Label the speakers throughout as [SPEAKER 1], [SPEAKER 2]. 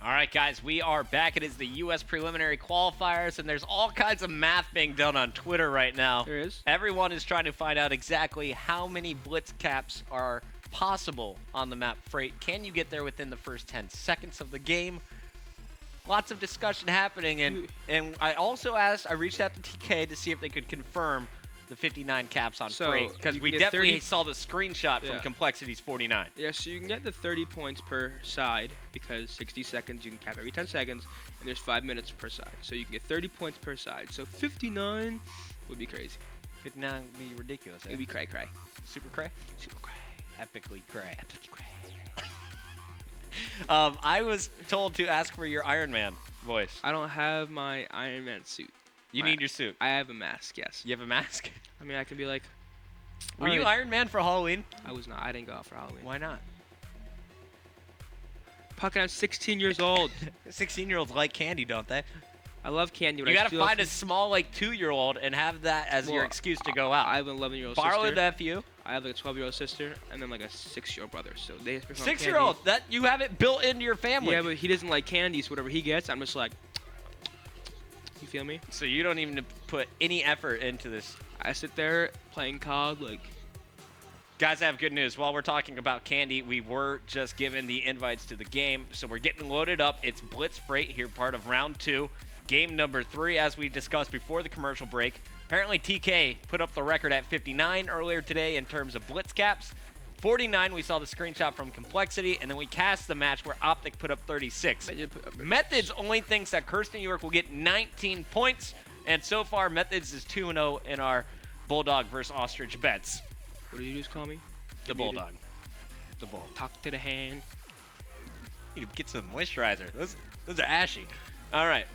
[SPEAKER 1] All right, guys, we are back. It is the U.S. preliminary qualifiers, and there's all kinds of math being done on Twitter right now.
[SPEAKER 2] There is.
[SPEAKER 1] Everyone is trying to find out exactly how many blitz caps are possible on the map Freight. Can you get there within the first 10 seconds of the game? Lots of discussion happening, and I also I reached out to TK to see if they could confirm the 59 caps on Freight, because we definitely saw the screenshot from Complexity's 49.
[SPEAKER 2] Yeah, so you can get the 30 points per side, because 60 seconds, you can cap every 10 seconds, and there's 5 minutes per side. So you can get 30 points per side. So 59 would be crazy.
[SPEAKER 1] 59 would be ridiculous.
[SPEAKER 2] It would be cray-cray.
[SPEAKER 1] Super cray?
[SPEAKER 2] Super cray.
[SPEAKER 1] Epically cray. Epically cray. I was told to ask for your Iron Man voice.
[SPEAKER 2] I don't have my Iron Man suit.
[SPEAKER 1] You need your suit.
[SPEAKER 2] I have a mask, yes.
[SPEAKER 1] You have a mask?
[SPEAKER 2] I mean, I can be like...
[SPEAKER 1] Were you Iron Man for Halloween?
[SPEAKER 2] I was not. I didn't go out for Halloween.
[SPEAKER 1] Why not?
[SPEAKER 2] Fucking, I'm 16 years old.
[SPEAKER 1] 16-year-olds like candy, don't they?
[SPEAKER 2] I love candy.
[SPEAKER 1] You gotta find a small, like, 2-year-old and have that as your excuse to go out.
[SPEAKER 2] I have an 11-year-old sister.
[SPEAKER 1] Borrow a nephew.
[SPEAKER 2] I have like a 12-year-old sister and then like a 6-year-old brother. So they
[SPEAKER 1] 6-year-old? That you have it built into your family.
[SPEAKER 2] Yeah, but he doesn't like candy, so whatever he gets, I'm just like, you feel me?
[SPEAKER 1] So you don't even put any effort into this.
[SPEAKER 2] I sit there playing COD, like.
[SPEAKER 1] Guys, I have good news. While we're talking about candy, we were just given the invites to the game, so we're getting loaded up. It's Blitz Freight here, part of round 2. Game number 3, as we discussed before the commercial break. Apparently, TK put up the record at 59 earlier today in terms of blitz caps. 49, we saw the screenshot from Complexity, and then we cast the match where Optic put up 36. Methods only thinks that Curse New York will get 19 points, and so far, Methods is 2-0 in our Bulldog versus Ostrich bets.
[SPEAKER 2] What did you just call me?
[SPEAKER 1] The Bulldog. The Bull.
[SPEAKER 2] Talk to the hand.
[SPEAKER 1] You need to get some moisturizer. Those are ashy. All right.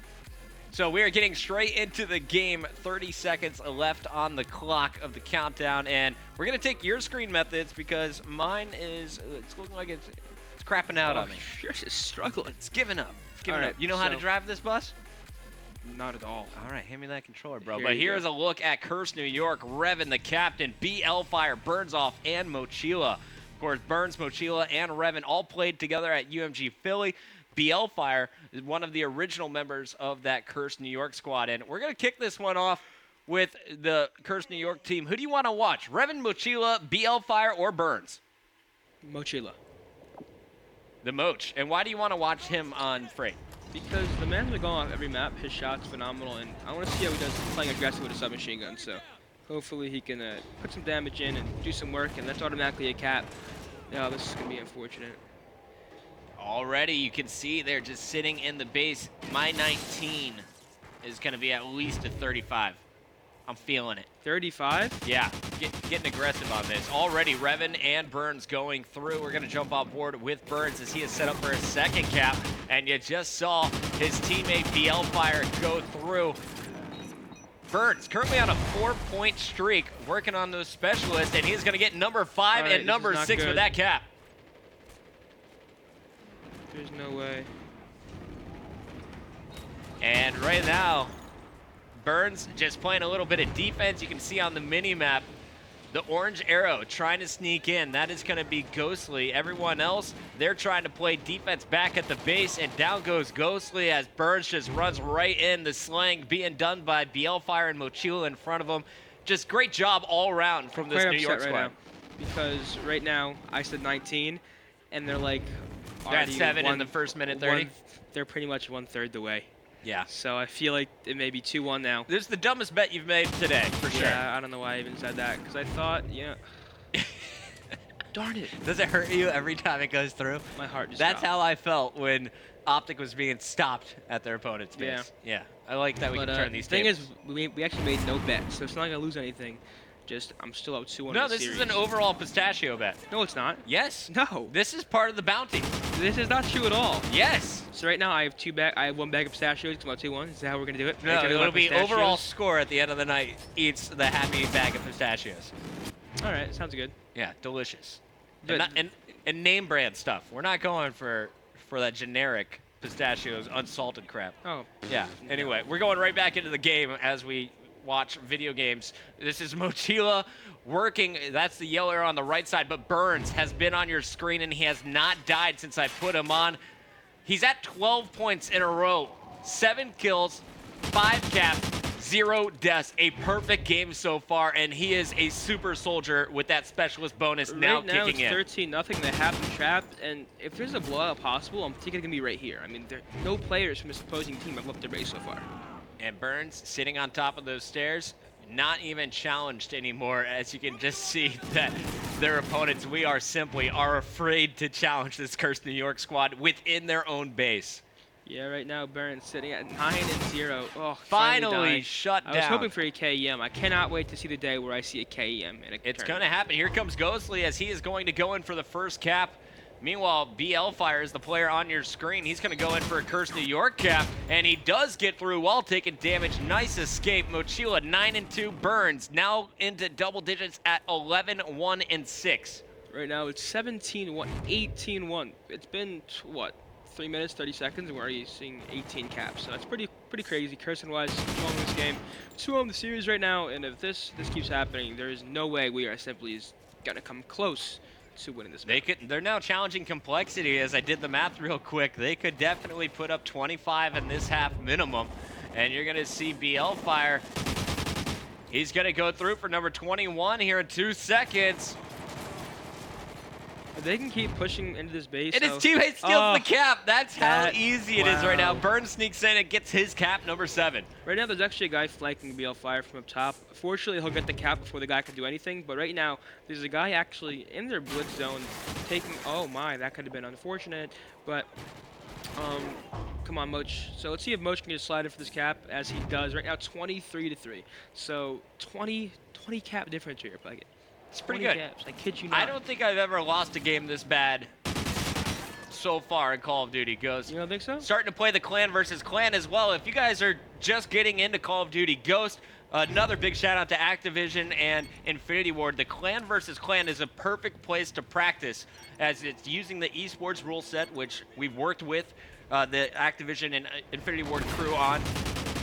[SPEAKER 1] So we are getting straight into the game. 30 seconds left on the clock of the countdown, and we're gonna take your screen methods because mine is it's looking like it's crapping out on me.
[SPEAKER 2] Yours is struggling.
[SPEAKER 1] It's giving up. It's giving up. You know how to drive this bus?
[SPEAKER 2] Not at all.
[SPEAKER 1] All right, hand me that controller, bro. But here's a look at Curse New York. Revan, the captain, BL-Fire, Burnsoff, and Mochila. Of course, Burns, Mochila, and Revan all played together at UMG Philly. BL-Fire is one of the original members of that Curse New York squad. And we're going to kick this one off with the Curse New York team. Who do you want to watch? Revan, Mochila, BL-Fire, or Burns?
[SPEAKER 2] Mochila.
[SPEAKER 1] The Moch. And why do you want to watch him on Freight?
[SPEAKER 2] Because the man's been going off every map. His shot's phenomenal. And I want to see how he does playing aggressive with a submachine gun. So hopefully he can put some damage in and do some work. And that's automatically a cap. Yeah, this is going to be unfortunate.
[SPEAKER 1] Already, you can see they're just sitting in the base. My 19 is going to be at least a 35. I'm feeling it.
[SPEAKER 2] 35?
[SPEAKER 1] Yeah, getting aggressive on this. Already, Revan and Burns going through. We're going to jump on board with Burns as he is set up for his second cap. And you just saw his teammate BL-Fire go through. Burns currently on a 4-point streak, working on those specialists, and he's going to get number 5 and number 6 with that cap.
[SPEAKER 2] There's no way.
[SPEAKER 1] And right now, Burns just playing a little bit of defense. You can see on the mini-map, the orange arrow trying to sneak in. That is going to be Ghostly. Everyone else, they're trying to play defense back at the base, and down goes Ghostly as Burns just runs right in. The slang being done by BL-Fire and Mochila in front of him. Just great job all around from this New York squad.
[SPEAKER 2] Right now, because right now, I said 19, and they're like...
[SPEAKER 1] They're at 7 in the first minute 30.
[SPEAKER 2] They're pretty much 1/3 the way.
[SPEAKER 1] Yeah.
[SPEAKER 2] So I feel like it may be 2-1 now.
[SPEAKER 1] This is the dumbest bet you've made today, for sure.
[SPEAKER 2] Yeah, I don't know why I even said that, because I thought, darn it.
[SPEAKER 1] Does it hurt you every time it goes through?
[SPEAKER 2] My heart just
[SPEAKER 1] That's
[SPEAKER 2] stopped.
[SPEAKER 1] how I felt when Optic was being stopped at their opponent's base. Yeah. I like that we can turn these tables.
[SPEAKER 2] The thing is, we actually made no bets, so it's not going to lose anything. Just, I'm still up 2-1
[SPEAKER 1] No, this is an overall pistachio bet.
[SPEAKER 2] No, it's not.
[SPEAKER 1] Yes.
[SPEAKER 2] No.
[SPEAKER 1] This is part of the bounty.
[SPEAKER 2] This is not true at all.
[SPEAKER 1] Yes.
[SPEAKER 2] So right now, I have one bag of pistachios. It's about 2-1. Is that how we're going to do it?
[SPEAKER 1] No, it'll be overall score at the end of the night eats the happy bag of pistachios.
[SPEAKER 2] All right, sounds good.
[SPEAKER 1] Yeah, delicious.
[SPEAKER 2] Good.
[SPEAKER 1] And name brand stuff. We're not going for that generic pistachios unsalted crap.
[SPEAKER 2] Oh.
[SPEAKER 1] Yeah. Anyway, we're going right back into the game as we watch video games. This is Mochila working. That's the yellow arrow on the right side, but Burns has been on your screen, and he has not died since I put him on. He's at 12 points in a row. 7 kills, 5 caps, 0 deaths. A perfect game so far, and he is a super soldier with that specialist bonus now
[SPEAKER 2] Right now
[SPEAKER 1] kicking in.
[SPEAKER 2] it's 13-0. They have him trapped, and if there's a blowout possible, I'm thinking it's gonna be right here. I mean, no players from this opposing team have left the race so far.
[SPEAKER 1] And Burns sitting on top of those stairs, not even challenged anymore, as you can just see that their opponents, we are afraid to challenge this Cursed New York squad within their own base.
[SPEAKER 2] Yeah, right now Burns sitting at 9-0. Oh,
[SPEAKER 1] finally shut down.
[SPEAKER 2] I was hoping for a KEM. I cannot wait to see the day where I see a KEM in a
[SPEAKER 1] It's
[SPEAKER 2] tournament.
[SPEAKER 1] going to happen. Here comes Ghostly as he is going to go in for the first cap. Meanwhile, BL Fire is the player on your screen. He's going to go in for a Cursed New York cap, and he does get through while taking damage. Nice escape. Mochila 9-2. Burns now into double digits at 11-1-6.
[SPEAKER 2] Right now it's 17-1, 18-1. It's been, what, 3 minutes, 30 seconds, and we're already seeing 18 caps. So that's pretty crazy. Cursing-wise, controlling this game. 2 on the series right now, and if this keeps happening, there is no way we are simply going to come close to winning this match.
[SPEAKER 1] They're now challenging complexity. As I did the math real quick, they could definitely put up 25 in this half minimum. And you're going to see BL Fire. He's going to go through for number 21 here in 2 seconds.
[SPEAKER 2] If they can keep pushing into this base.
[SPEAKER 1] And his teammate steals the cap. That's how easy it is right now. Burns sneaks in and gets his cap, number 7.
[SPEAKER 2] Right now, there's actually a guy flanking BL Fire from up top. Fortunately, he'll get the cap before the guy can do anything. But right now, there's a guy actually in their blitz zone taking. Oh my, that could have been unfortunate. But come on, Moch. So let's see if Moch can get slided for this cap, as he does. Right now, 23-3. So 20 cap difference here, Puckett.
[SPEAKER 1] It's pretty good.
[SPEAKER 2] Caps. I kid you not.
[SPEAKER 1] I don't think I've ever lost a game this bad so far in Call of Duty. Ghost.
[SPEAKER 2] You don't think so?
[SPEAKER 1] Starting to play the clan versus clan as well. If you guys are just getting into Call of Duty Ghost, another big shout out to Activision and Infinity Ward. The clan versus clan is a perfect place to practice, as it's using the esports rule set, which we've worked with the Activision and Infinity Ward crew on.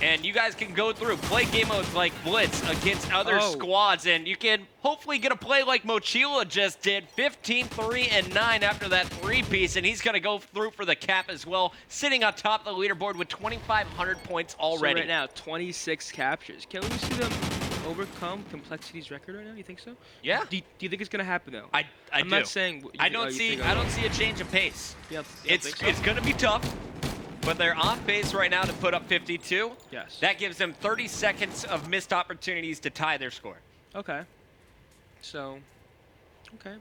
[SPEAKER 1] And you guys can go through, play game modes like Blitz against other squads, and you can hopefully get a play like Mochila just did, 15-3-9 after that 3-piece, and he's going to go through for the cap as well, sitting on top of the leaderboard with 2,500 points already.
[SPEAKER 2] So right now, 26 captures. Can we see them overcome Complexity's record right now? You think so?
[SPEAKER 1] Yeah.
[SPEAKER 2] Do you think it's going to happen, though?
[SPEAKER 1] I'm
[SPEAKER 2] not saying...
[SPEAKER 1] I don't see a change of pace. It's going to be tough. But they're on pace right now to put up 52.
[SPEAKER 2] Yes.
[SPEAKER 1] That gives them 30 seconds of missed opportunities to tie their score.
[SPEAKER 2] Okay. So, okay.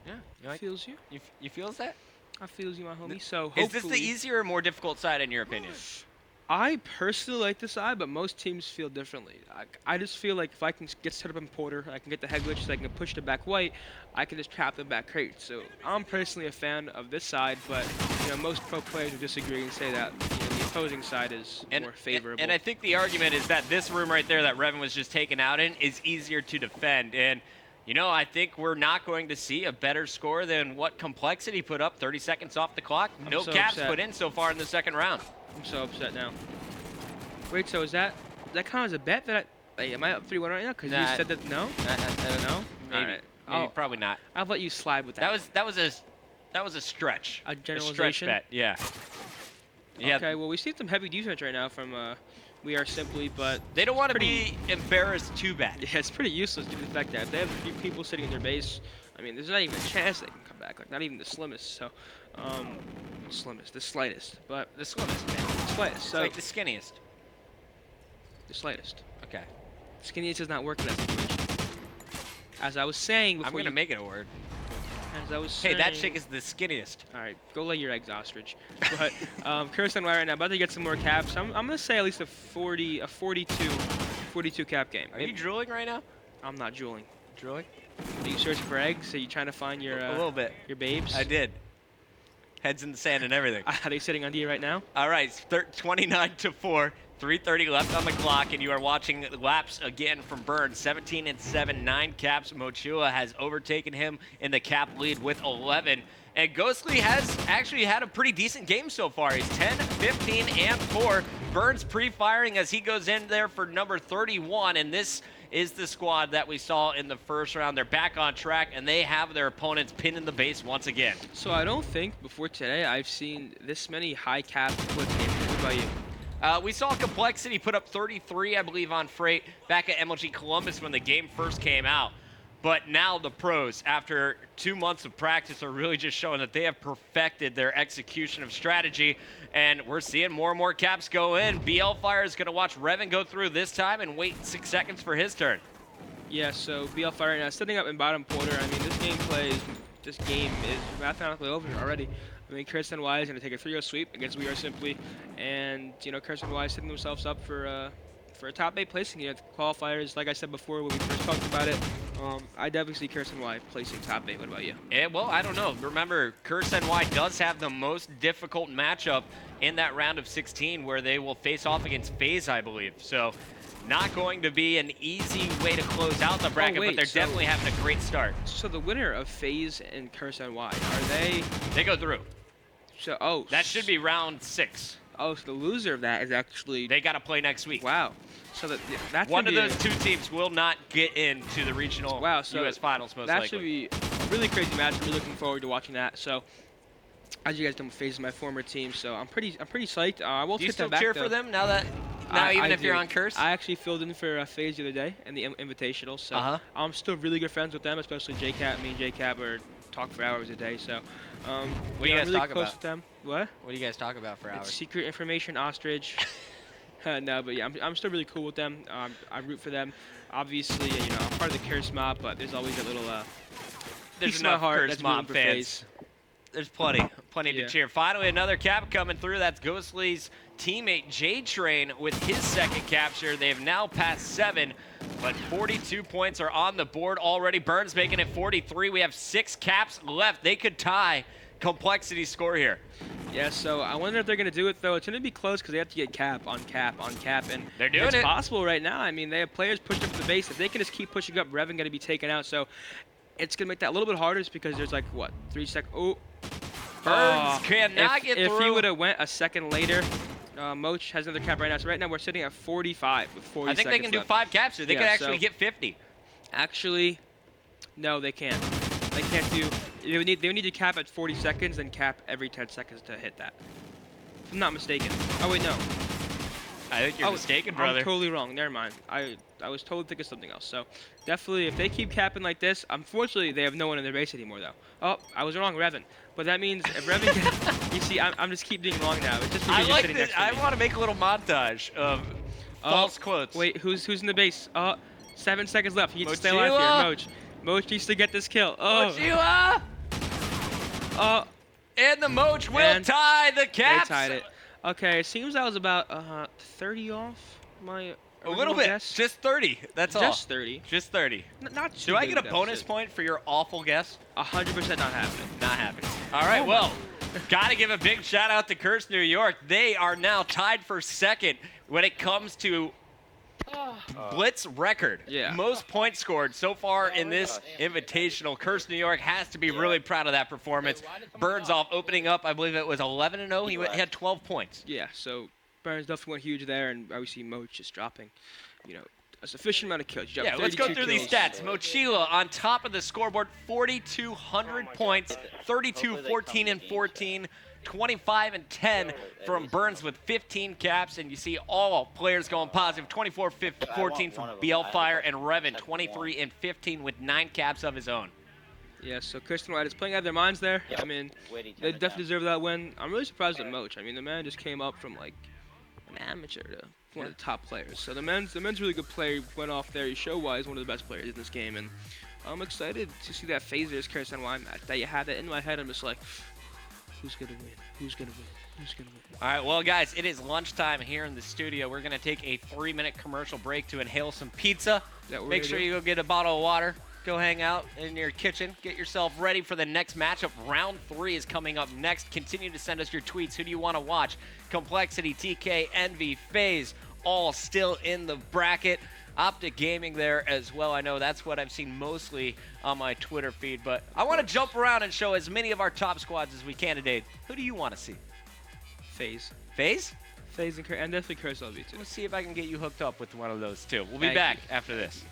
[SPEAKER 1] Yeah.
[SPEAKER 2] Feels you.
[SPEAKER 1] You feels that?
[SPEAKER 2] I feels you, my homie. So hopefully...
[SPEAKER 1] Is this the easier or more difficult side in your opinion?
[SPEAKER 2] I personally like the side, but most teams feel differently. I just feel like if I can get set up in Porter, I can get the head glitches, I can push the back white, I can just trap them back crate. So I'm personally a fan of this side, but most pro players would disagree and say that the opposing side is more favorable.
[SPEAKER 1] And I think the argument is that this room right there that Revan was just taken out in is easier to defend. And I think we're not going to see a better score than what Complexity put up, 30 seconds off the clock. No caps put in so far in the second round.
[SPEAKER 2] I'm so upset now. Wait, so is that count as a bet that am I up 3-1 right now? Because you said that no? No?
[SPEAKER 1] Maybe. Maybe probably not.
[SPEAKER 2] I'll let you slide with that.
[SPEAKER 1] That was a stretch.
[SPEAKER 2] A generalization?
[SPEAKER 1] A stretch bet, yeah.
[SPEAKER 2] Okay, well we see some heavy defense right now from We Are Simply, but
[SPEAKER 1] they don't want to be embarrassed too bad.
[SPEAKER 2] Yeah, it's pretty useless due to the fact that if they have a few people sitting in their base, I mean, there's not even a chance they can come back. Like, not even the slimmest. So, the slightest. But
[SPEAKER 1] the slimmest, man.
[SPEAKER 2] The slightest. So
[SPEAKER 1] like the skinniest.
[SPEAKER 2] The slightest.
[SPEAKER 1] Okay.
[SPEAKER 2] Skinniest does not work in that situation. As I was saying before,
[SPEAKER 1] I'm gonna make it a word.
[SPEAKER 2] As I was saying,
[SPEAKER 1] hey, that chick is the skinniest.
[SPEAKER 2] All right, go lay your eggs, ostrich. But Curse right now, about to get some more caps. I'm gonna say at least a 42 cap game.
[SPEAKER 1] Are you drooling right now?
[SPEAKER 2] I'm not drooling.
[SPEAKER 1] Drooling?
[SPEAKER 2] Are you searching for eggs? Are you trying to find your
[SPEAKER 1] a little bit
[SPEAKER 2] your babes?
[SPEAKER 1] I did. Heads in the sand and everything.
[SPEAKER 2] Are they sitting on D right now?
[SPEAKER 1] All right, 29-4. 3:30 left on the clock, and you are watching laps again from Burns. 17-7, 9 caps. Mochila has overtaken him in the cap lead with 11. And Ghostly has actually had a pretty decent game so far. He's 10, 15, and 4. Burns pre-firing as he goes in there for number 31, and this is the squad that we saw in the first round. They're back on track, and they have their opponents pinned in the base once again.
[SPEAKER 2] So I don't think before today I've seen this many high cap split games. What about you?
[SPEAKER 1] We saw Complexity put up 33, I believe, on Freight back at MLG Columbus when the game first came out. But now the pros, after 2 months of practice, are really just showing that they have perfected their execution of strategy. And we're seeing more and more caps go in. BL Fire is going to watch Revan go through this time and wait 6 seconds for his turn.
[SPEAKER 2] Yeah, so BL Fire now sitting up in bottom quarter. I mean, this game is mathematically over already. I mean, Kirsten Y is going to take a 3-0 sweep against We Are Simply. And, you know, Kirsten Y is setting themselves up for a top 8 placing. You know, qualifiers, like I said before when we first talked about it, I definitely see Kirsten Y placing top 8. What about you?
[SPEAKER 1] Yeah, well, I don't know. Remember, Kirsten Y does have the most difficult matchup in that round of 16 where they will face off against FaZe, I believe. So, not going to be an easy way to close out the bracket, but they're definitely having a great start.
[SPEAKER 2] So the winner of FaZe and Kirsten Y, are they?
[SPEAKER 1] They go through.
[SPEAKER 2] So,
[SPEAKER 1] that should be round 6.
[SPEAKER 2] Oh, so the loser of that is actually...
[SPEAKER 1] They got to play next week.
[SPEAKER 2] Wow. So that's
[SPEAKER 1] one of those 2 teams will not get into the regional U.S. finals, most likely.
[SPEAKER 2] That should be a really crazy match. I'm really looking forward to watching that. So, as you guys know, FaZe is my former team, so I'm pretty psyched. I will
[SPEAKER 1] Do you
[SPEAKER 2] take
[SPEAKER 1] still
[SPEAKER 2] them back,
[SPEAKER 1] cheer
[SPEAKER 2] though.
[SPEAKER 1] for them now even if you're on Curse?
[SPEAKER 2] I actually filled in for FaZe the other day in the Invitational, so I'm still really good friends with them, especially JCap. Me and JCap are talk for hours a day, so
[SPEAKER 1] what do you guys
[SPEAKER 2] really
[SPEAKER 1] talk
[SPEAKER 2] close
[SPEAKER 1] about?
[SPEAKER 2] with them. What?
[SPEAKER 1] What do you guys talk about for hours?
[SPEAKER 2] It's secret information, ostrich. No, but yeah, I'm still really cool with them. I root for them. Obviously, you know, I'm part of the Curse mob, but there's always a little
[SPEAKER 1] there's
[SPEAKER 2] piece of my heart
[SPEAKER 1] Curse
[SPEAKER 2] that's
[SPEAKER 1] mob
[SPEAKER 2] rooting for
[SPEAKER 1] fans.
[SPEAKER 2] FaZe.
[SPEAKER 1] There's plenty to cheer. Finally, another cap coming through. That's Ghostly's teammate J-Train with his second capture. They have now passed 7, but 42 points are on the board already. Burns making it 43. We have 6 caps left. They could tie Complexity's score here.
[SPEAKER 2] Yeah, so I wonder if they're going to do it, though. It's going to be close because they have to get cap on cap on cap. And
[SPEAKER 1] they're doing
[SPEAKER 2] it's possible right now. I mean, they have players pushed up to the base. If they can just keep pushing up, Revan going to be taken out. So it's going to make that a little bit harder just because there's like, what, 3 seconds? Oh.
[SPEAKER 1] Burns cannot get through.
[SPEAKER 2] If he would have went a second later, Moch has another cap right now. So right now we're sitting at 45 with 40 seconds
[SPEAKER 1] I think they can
[SPEAKER 2] left.
[SPEAKER 1] do 5 caps here. They could actually get 50.
[SPEAKER 2] Actually, no, they can't. They can't do. They would need to cap at 40 seconds and cap every 10 seconds to hit that. If I'm not mistaken. Oh wait, no.
[SPEAKER 1] I think you're mistaken, brother.
[SPEAKER 2] I'm totally wrong. Never mind. I was totally thinking something else. So definitely, if they keep capping like this, unfortunately they have no one in their base anymore though. Oh, I was wrong, Revan. But that means if Revan gets, you see, I'm just keep being wrong now. It's just because you're sitting next to me.
[SPEAKER 1] I want to make a little montage of false quotes.
[SPEAKER 2] Wait, who's in the base? 7 seconds left. He needs to stay alive here. Moch needs to get this kill. Oh.
[SPEAKER 1] Mochila! And the Moch will tie the caps.
[SPEAKER 2] They tied it. Okay, it seems I was about 30 off my
[SPEAKER 1] a little bit.
[SPEAKER 2] Guess.
[SPEAKER 1] Just 30. That's all.
[SPEAKER 2] Just 30.
[SPEAKER 1] Just 30.
[SPEAKER 2] Not too
[SPEAKER 1] Do I get a
[SPEAKER 2] big
[SPEAKER 1] bonus
[SPEAKER 2] deficit.
[SPEAKER 1] point for your awful guess?
[SPEAKER 2] 100% not happening.
[SPEAKER 1] Not happening. All right, well, got to give a big shout out to Curse New York. They are now tied for second when it comes to Blitz record.
[SPEAKER 2] Yeah.
[SPEAKER 1] Most points scored so far in this invitational. Curse New York has to be really proud of that performance. Burns off opening up, I believe it was 11-0. He had 12 points.
[SPEAKER 2] Yeah, so Burns definitely went huge there, and obviously Moch just dropping, you know, a sufficient amount of kills.
[SPEAKER 1] Yeah, let's go through these stats. Mochila on top of the scoreboard, 4,200 points, 32, 14, and 14. 25 and 10 from Burns with 15 caps, and you see all players going positive. 24, 14 from BL Fire, and Revan 23 and 15 with 9 caps of his own.
[SPEAKER 2] Yeah, so Kirsten White is playing out of their minds there. I mean, they definitely deserve that win. I'm really surprised at Moch. I mean, the man just came up from like an amateur to one of the top players. So the men's really good player. He went off there. He show-wise one of the best players in this game, and I'm excited to see that Phasers Kirsten White match. That you had that in my head. I'm just like, who's gonna win? Who's gonna win? Who's gonna win?
[SPEAKER 1] All right, well, guys, it is lunchtime here in the studio. We're gonna take a 3-minute commercial break to inhale some pizza. Make sure you go get a bottle of water. Go hang out in your kitchen. Get yourself ready for the next matchup. Round 3 is coming up next. Continue to send us your tweets. Who do you want to watch? Complexity, TK, Envy, FaZe, all still in the bracket. Optic Gaming there as well. I know that's what I've seen mostly on my Twitter feed, but I want to jump around and show as many of our top squads as we can today. Who do you want to see?
[SPEAKER 2] FaZe.
[SPEAKER 1] FaZe?
[SPEAKER 2] FaZe and definitely Curse LV too.
[SPEAKER 1] Let's see if I can get you hooked up with one of those two. We'll be back after this.